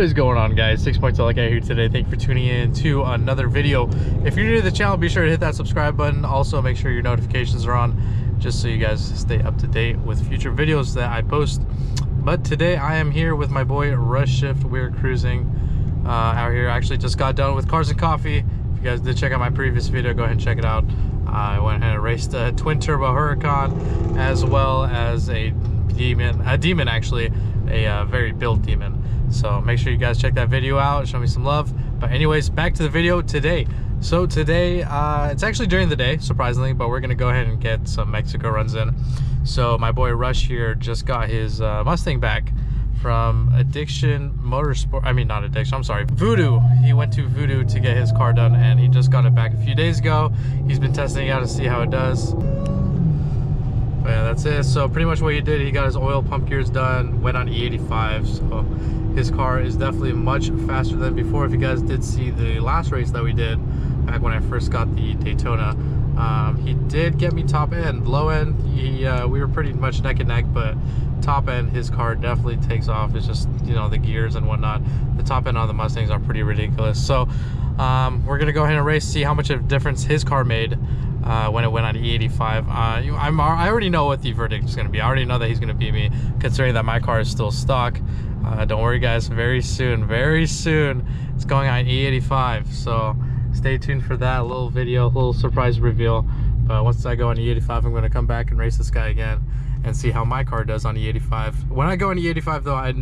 What is going on, guys? 6.0 like I here today. Thank you for tuning in to another video. If you're new to the channel, be sure to hit that subscribe button. Also, make sure your notifications are on, just so you guys stay up to date with future videos that I post. But today I am here with my boy Rush Shift. We're cruising out here. I actually just got done with Cars and Coffee. If you guys did check out my previous video, go ahead and check it out. I went ahead and raced a twin turbo Huracan, as well as a demon actually, a very built demon. So make sure you guys check that video out, show me some love. But anyways, back to the video today. So today, it's actually during the day, surprisingly, but we're gonna go ahead and get some Mexico runs in. So my boy Rush here just got his Mustang back from Voodoo. He went to Voodoo to get his car done, and he just got it back a few days ago. He's been testing it out to see how it does. But yeah, that's it. So pretty much what he did, he got his oil pump gears done, went on E85. So his car is definitely much faster than before. If you guys did see the last race that we did back when I first got the Daytona, he did get me top end. Low end, we were pretty much neck and neck, but top end, his car definitely takes off. It's just, you know, the gears and whatnot. The top end on the Mustangs are pretty ridiculous. So we're gonna go ahead and race, see how much of a difference his car made when it went on E85. I already know what the verdict is gonna be. I already know that he's gonna beat me, considering that my car is still stock. Don't worry, guys, very soon it's going on E85. So stay tuned for that little video, little surprise reveal. But once I go on E85, I'm gonna come back and race this guy again and see how my car does on E85. When I go on E85 though, I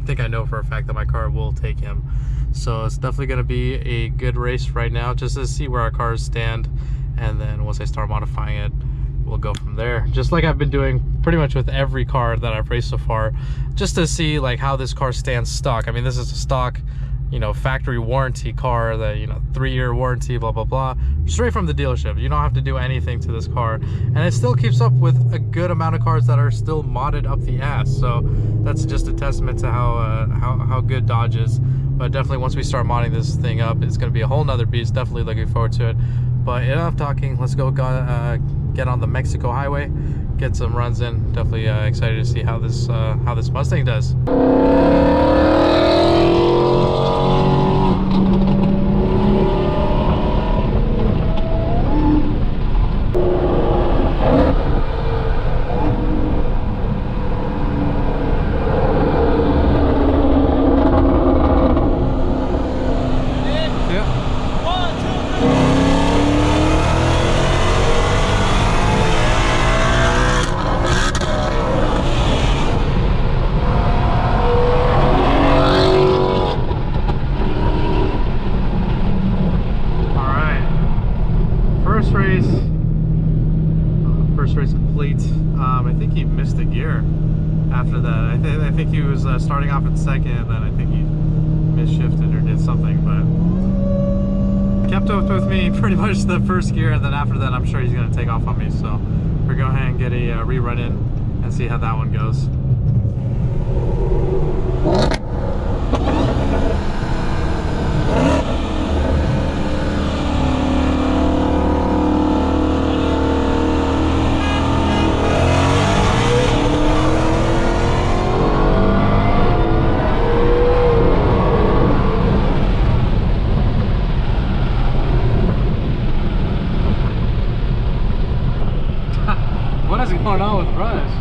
think I know for a fact that my car will take him. So it's definitely gonna be a good race right now, just to see where our cars stand. And then once I start modifying it, we'll go from there. Just like I've been doing pretty much with every car that I've raced so far, just to see like how this car stands stock. I mean, this is a stock, you know, factory warranty car, that, you know, 3-year warranty, blah blah blah, straight from the dealership. You don't have to do anything to this car, and it still keeps up with a good amount of cars that are still modded up the ass. So that's just a testament to how good Dodge is. But definitely once we start modding this thing up, it's going to be a whole nother beast. Definitely looking forward to it. But enough talking, let's go get on the Mexico highway, get some runs in. Definitely excited to see how this Mustang does. First race complete. I think he missed a gear after that. I think he was starting off in second, and then I think he misshifted or did something, but kept up with me pretty much the first gear, and then after that I'm sure he's going to take off on me. So we're going to go ahead and get a rerun in and see how that one goes. What is going on with Rush?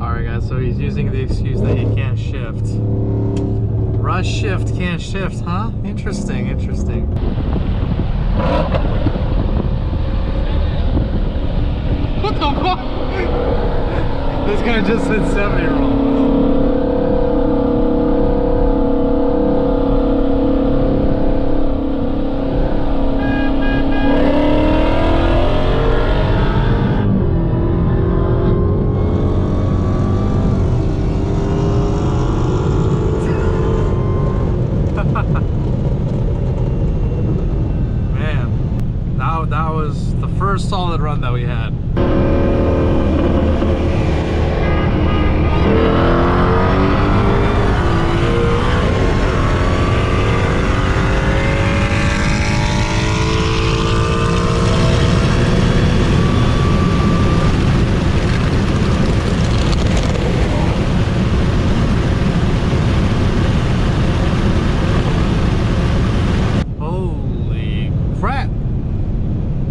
Alright guys, so he's using the excuse that he can't shift. Rush Shift can't shift, huh? Interesting. What the fuck? This guy just hit 70-year-old. Man, that was the first solid run that we had.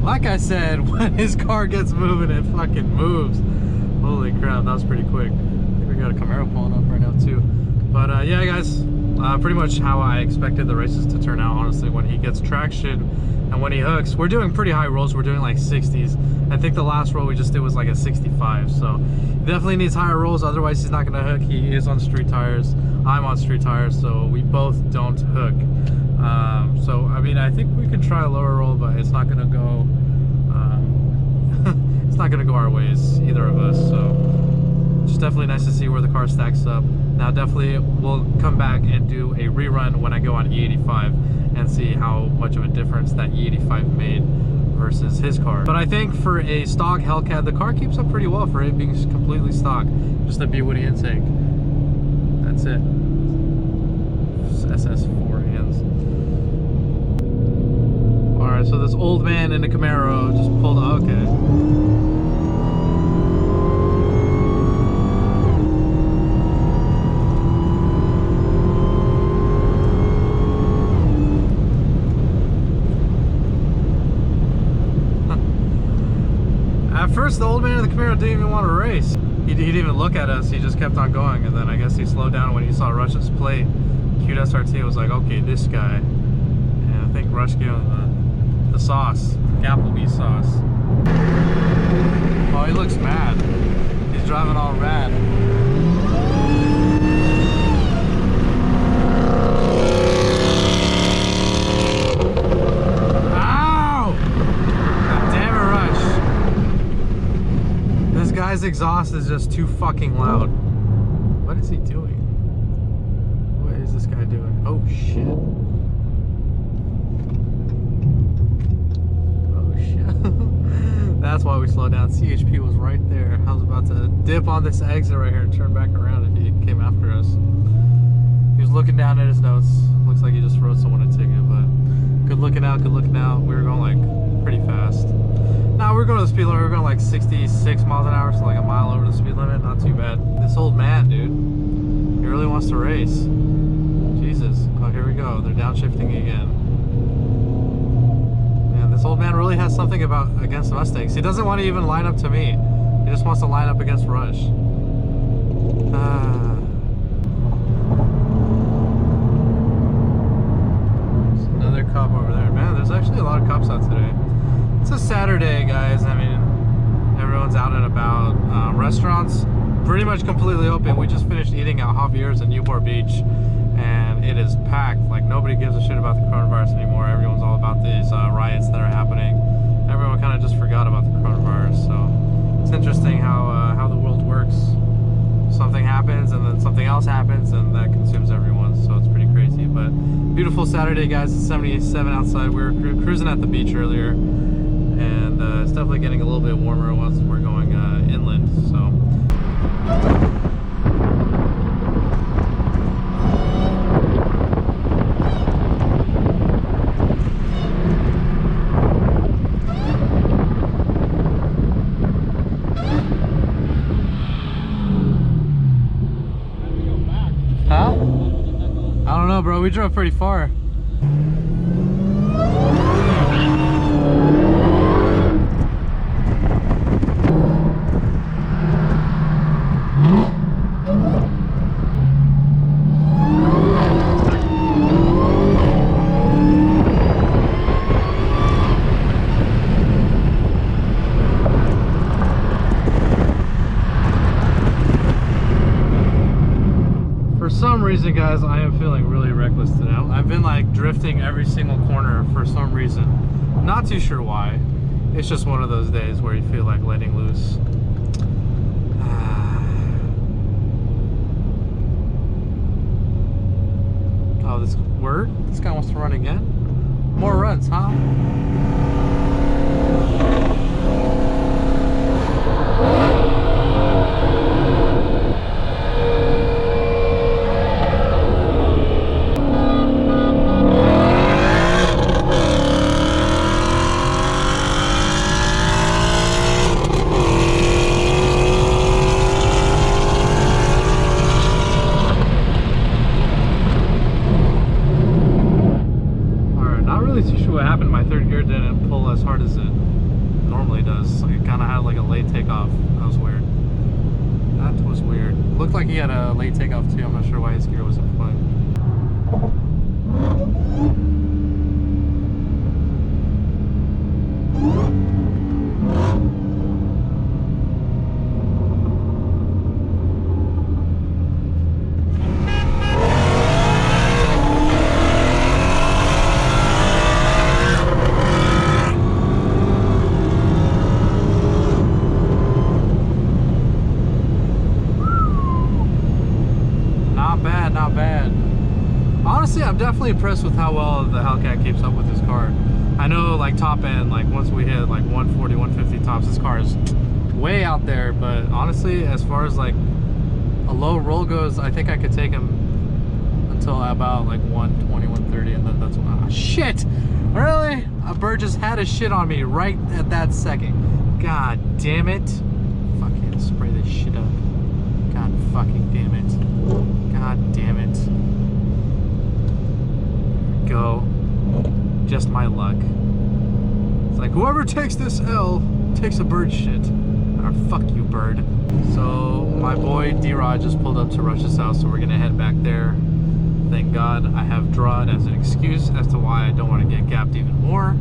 Like I said, when his car gets moving, it fucking moves. Holy crap, that was pretty quick. I think we got a Camaro pulling up right now too. But yeah, guys, pretty much how I expected the races to turn out, honestly, when he gets traction and when he hooks. We're doing pretty high rolls. We're doing like 60s. I think the last roll we just did was like a 65. So he definitely needs higher rolls, otherwise he's not gonna hook. He is on street tires. I'm on street tires, so we both don't hook. So I mean, I think we could try a lower roll, but it's not gonna go it's not gonna go our ways, either of us. So it's definitely nice to see where the car stacks up. Now definitely we'll come back and do a rerun when I go on E85 and see how much of a difference that E85 made versus his car. But I think for a stock Hellcat, the car keeps up pretty well for it being completely stock. Just a B-Woody intake. That's it. SS4 hands. Alright, so this old man in the Camaro just pulled, okay. At first, the old man in the Camaro didn't even want to race. He didn't even look at us. He just kept on going, and then I guess he slowed down when he saw Rush's plate. Cute SRT was like, okay, this guy. And I think Rush gave him the sauce, Applebee sauce. Oh, he looks mad. He's driving all rad. Guy's exhaust is just too fucking loud. What is he doing? What is this guy doing? Oh shit. Oh shit. That's why we slowed down. CHP was right there. I was about to dip on this exit right here and turn back around if he came after us. He was looking down at his notes. Looks like he just wrote someone a ticket, but good looking out, good looking out. We were going like pretty fast. Now we're going to the speed limit. We're going like 66 miles an hour, so like a mile over the speed limit. Not too bad. This old man, dude, he really wants to race. Jesus. Oh, here we go. They're downshifting again. Man, this old man really has something against Mustangs. He doesn't want to even line up to me. He just wants to line up against Rush. There's another cop over there. Man, there's actually a lot of cops out today. It's a Saturday, guys. I mean, everyone's out and about. Restaurants pretty much completely open. We just finished eating at Javier's in Newport Beach, and it is packed. Like, nobody gives a shit about the coronavirus anymore. Everyone's all about these riots that are happening. Everyone kind of just forgot about the coronavirus. So it's interesting how the world works. Something happens, and then something else happens, and that consumes everyone. So it's pretty crazy. But beautiful Saturday, guys. It's 77 outside. We were cruising at the beach earlier. And it's definitely getting a little bit warmer once we're going inland, so. Huh? I don't know, bro. We drove pretty far. For some reason, guys, I am feeling really reckless today. I've been like drifting every single corner for some reason. Not too sure why. It's just one of those days where you feel like letting loose. Oh, this word? This guy wants to run again? More runs, huh? What happened? My third gear didn't pull as hard as it normally does. Like, it kind of had like a late takeoff. That was weird. That was weird. Looked like he had a late takeoff too. I'm not sure why his gear wasn't flying. Not bad. Honestly, I'm definitely impressed with how well the Hellcat keeps up with his car. I know, like, top end, like once we hit like 140, 150 tops, this car is way out there. But honestly, as far as like a low roll goes, I think I could take him until about like 120, 130, and then that's when shit! Really? A bird just had a shit on me right at that second. God damn it! Fucking spray this shit up. God fucking damn it. God damn it. Go. Just my luck. It's like whoever takes this L takes a bird shit. Or fuck you, bird. So my boy D-Rod just pulled up to Rush's house, so we're gonna head back there. Thank God I have Drod as an excuse as to why I don't want to get gapped even more.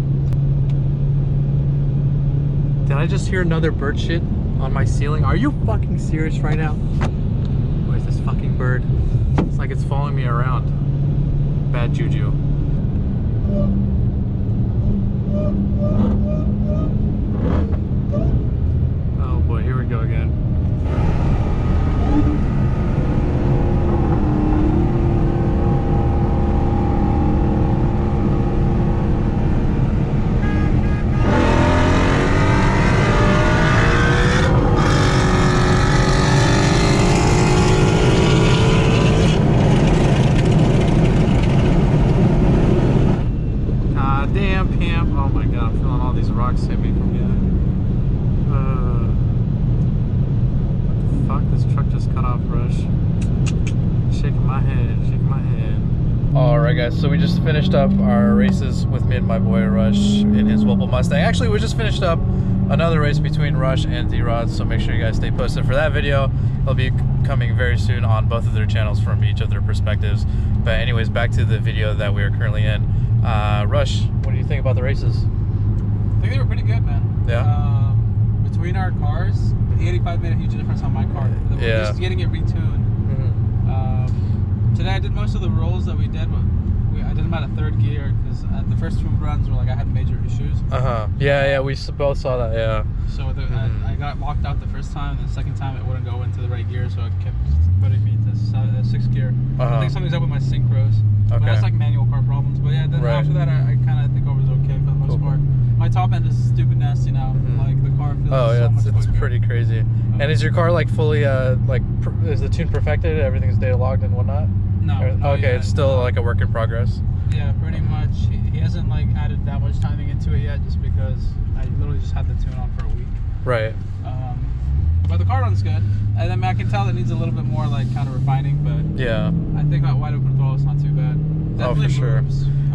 Did I just hear another bird shit on my ceiling? Are you fucking serious right now? Where's this fucking bird? It's like it's following me around. Bad juju. Oh boy, here we go again. Oh my god, I'm feeling all these rocks hit me from behind. What the fuck? This truck just cut off, Rush. Shaking my head, shaking my head. Alright guys, so we just finished up our races with me and my boy Rush in his GoPro Mustang. Actually, we just finished up another race between Rush and D-Rod, so make sure you guys stay posted for that video. It'll be coming very soon on both of their channels from each of their perspectives. But anyways, back to the video that we are currently in. Rush, what do you think about the races? I think they were pretty good, man. Yeah. Between our cars, the 85 made a huge difference on my car. Yeah. Just getting it retuned. Today I did most of the rolls that we did. I did them out of third gear because the first two runs were like I had major issues. Yeah, we both saw that. Yeah. So I got locked out the first time, and the second time it wouldn't go into the right gear, so it kept putting me to sixth gear. I think something's up with my synchros. Okay. But that's like manual car problems. But yeah, then after that I kind of think I was okay for the most part. My top end is stupid nasty now. Like the car feels so much it's pretty crazy. And is your car like fully is the tune perfected? Everything's data logged and whatnot? No. Okay, it's still like a work in progress. Yeah, pretty much. He hasn't like added that much timing into it yet, just because I literally just had the tune on for a week. Right. But the car runs good. And then I can tell it needs a little bit more like kind of refining, but yeah, I think that wide open throttle is not too bad. Definitely for sure.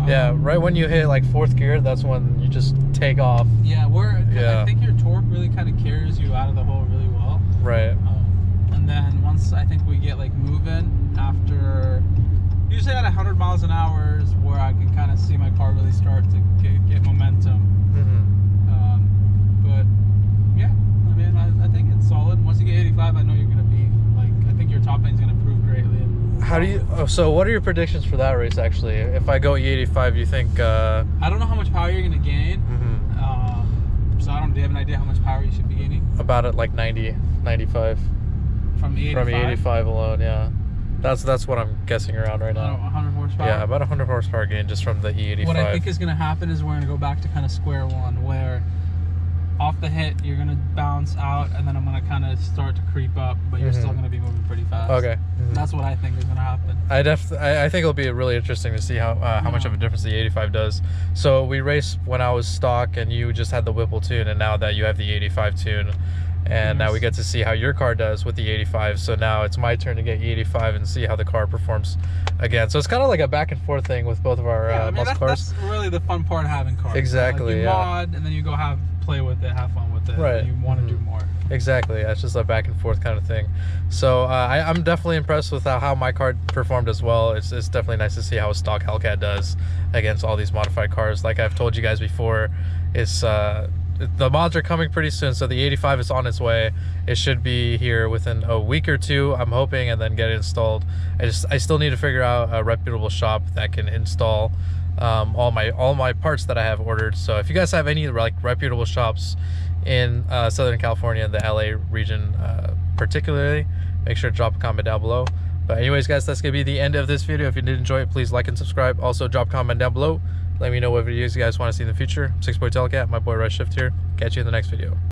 Yeah, right when you hit like fourth gear, that's when you just take off. Yeah, I think your torque really kind of carries you out of the hole really well. Right. And then once I think we get like moving after, usually at 100 miles an hour is where I can kind of see my car really start to get momentum. But yeah, I mean, I think it's solid. Once you get 85, I know you're gonna be like, I think your top end's gonna improve greatly. How do you? So what are your predictions for that race? Actually, if I go E85, you think? I don't know how much power you're gonna gain. So I don't have an idea how much power you should be gaining. About it like 90, 95. From E85? From E85 alone, yeah. That's what I'm guessing around right now. 100 horsepower? Yeah, about 100 horsepower gain just from the E85. What I think is going to happen is we're going to go back to kind of square one, where off the hit, you're going to bounce out, and then I'm going to kind of start to creep up, but you're still going to be moving pretty fast. Okay. That's what I think is going to happen. I think it'll be really interesting to see how much of a difference the 85 does. So we raced when I was stock, and you just had the Whipple tune, and now that you have the 85 tune, and now we get to see how your car does with the 85. So now it's my turn to get E85 and see how the car performs again. So it's kind of like a back and forth thing with both of our muscle cars. That's really really the fun part of having cars. Exactly. Like you mod and then you go play with it, have fun with it. Right. And you want to do more. Exactly. Yeah, it's just a back and forth kind of thing. So I'm definitely impressed with how my car performed as well. It's definitely nice to see how a stock Hellcat does against all these modified cars. Like I've told you guys before, it's the mods are coming pretty soon, so the 85 is on its way. It should be here within a week or two, I'm hoping, and then get it installed. I still need to figure out a reputable shop that can install all my parts that I have ordered. So if you guys have any like reputable shops in Southern California, the LA region particularly, make sure to drop a comment down below. But anyways, guys, that's gonna be the end of this video. If you did enjoy it, please like and subscribe. Also drop a comment down below, let me know what videos you guys want to see in the future. 6 Boy Hellcat, my boy Red Shift here. Catch you in the next video.